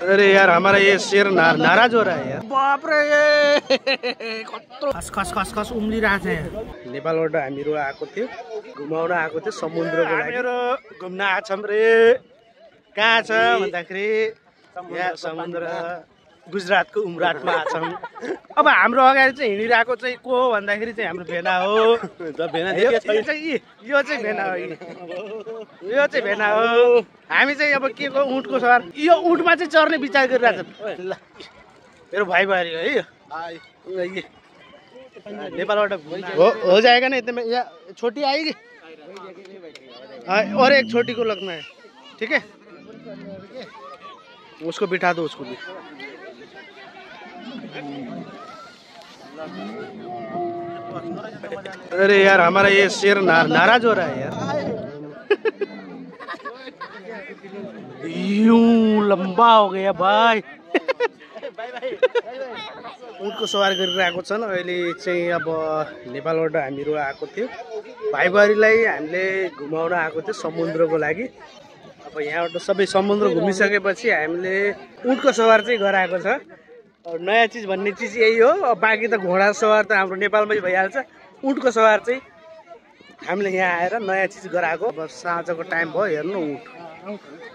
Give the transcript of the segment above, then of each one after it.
अरे यार हमारा ये शेर नाराज हो रहा है यार। बाप रे कत्रो खस खस खस उम्लिरहेको छ यहाँ। नेपालबाट हामीहरू आएको थियो, घुमाउन आएको थियो समुद्रको लागि। हामीहरू घुम्न आछौँ रे। कहाँ छ भन्दाखेरि यहाँ समुद्र गुजरातको उमराटमा आछौँ। अब हाम्रो अगाडि चाहिँ हिँडिरहेको चाहिँ को हो भन्दाखेरि चाहिँ हाम्रो भेना हो। यो चाहिँ भेना हो, यो चाहिँ भेना हो। हामी चाहिँ अब के को ऊँटको सवार, यो ऊँटमा चाहिँ चढ्ने विचार गरिरहेको छ। ल मेरो भाइ भाइ है नेपालबाट हो जाएगा ना इतने। यहाँ छोटी आएगी और एक छोटी को लगना है, ठीक है? उसको बिठा दो, उसको भी। अरे यार हमारा ये शेर नाराज हो रहा है यार। यूं लंबा हो गया भाइ। ऊँटको सवार गरिरहेको छन् अहिले चाहिँ। अब नेपालबाट हामीहरू आएको थियो, भाइ बुहारीलाई हामीले घुमाउन आएको थियो समुद्रको लागि। अब यहाँबाट सबै समुद्र घुमिसकेपछि हामीले ऊँटको सवार चाहिँ गराएको छ। नयाँ चिज भन्ने चिज यही हो। अब बाँकी त घोडा सवार त हाम्रो नेपालमै भइहाल्छ। ऊँटको सवार चाहिँ हामीले यहाँ आएर नयाँ चिज गराएको। अब साँझको टाइम भयो, हेर्नु ऊँट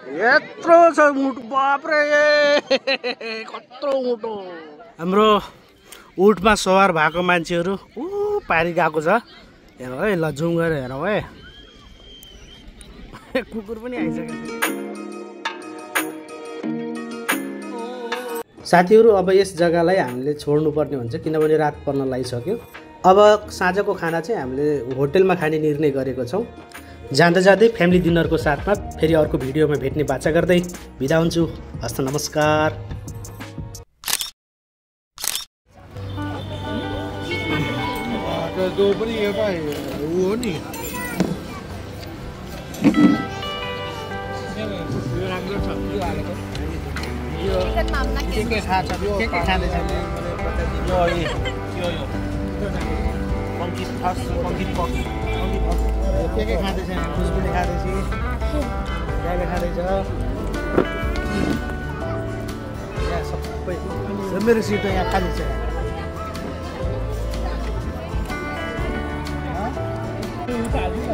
यत्रो छ ऊँट। बाप्रे कत्रो ऊँट हो। हाम्रो ऊँटमा सवार भएको मान्छेहरू ऊ पारी गएको छ। हेर है, ल जुम गरेर हेरौँ है। कुकुर पनि आइसकेको छ। साथीहरू अब यस जग्गालाई हामीले छोड्नुपर्ने हुन्छ किनभने रात पर्न लागिसक्यो। अब साँझको खाना चाहिँ हामीले होटेलमा खाने निर्णय गरेको छौँ। जाँदा जाँदै फ्यामिली डिनरको साथमा फेरि अर्को भिडियोमा भेट्ने बाचा गर्दै बिदा हुन्छु। हस्त नमस्कार। के खाँदैछ? खुसबुले खाँदैछ, गाईले खाँदैछ। यहाँ सबै मेरो सिट यहाँ खाली छ।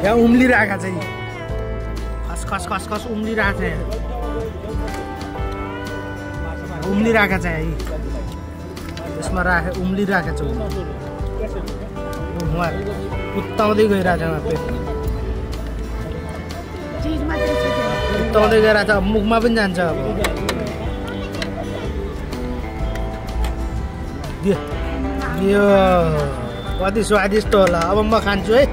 यहाँ उम्लिरहेको छ, खस खस खस खस उम्लिरहेको छ। यहाँ उम्लिरहेको छ, है यसमा राखे उम्लिरहेको छ। उहाँ कुत्ताउँदै गइरहेको छ, पेट कुत्ताउँदै गइरहेको छ। मुखमा पनि जान्छ। अब यो कति स्वादिष्ट होला। अब म खान्छु है।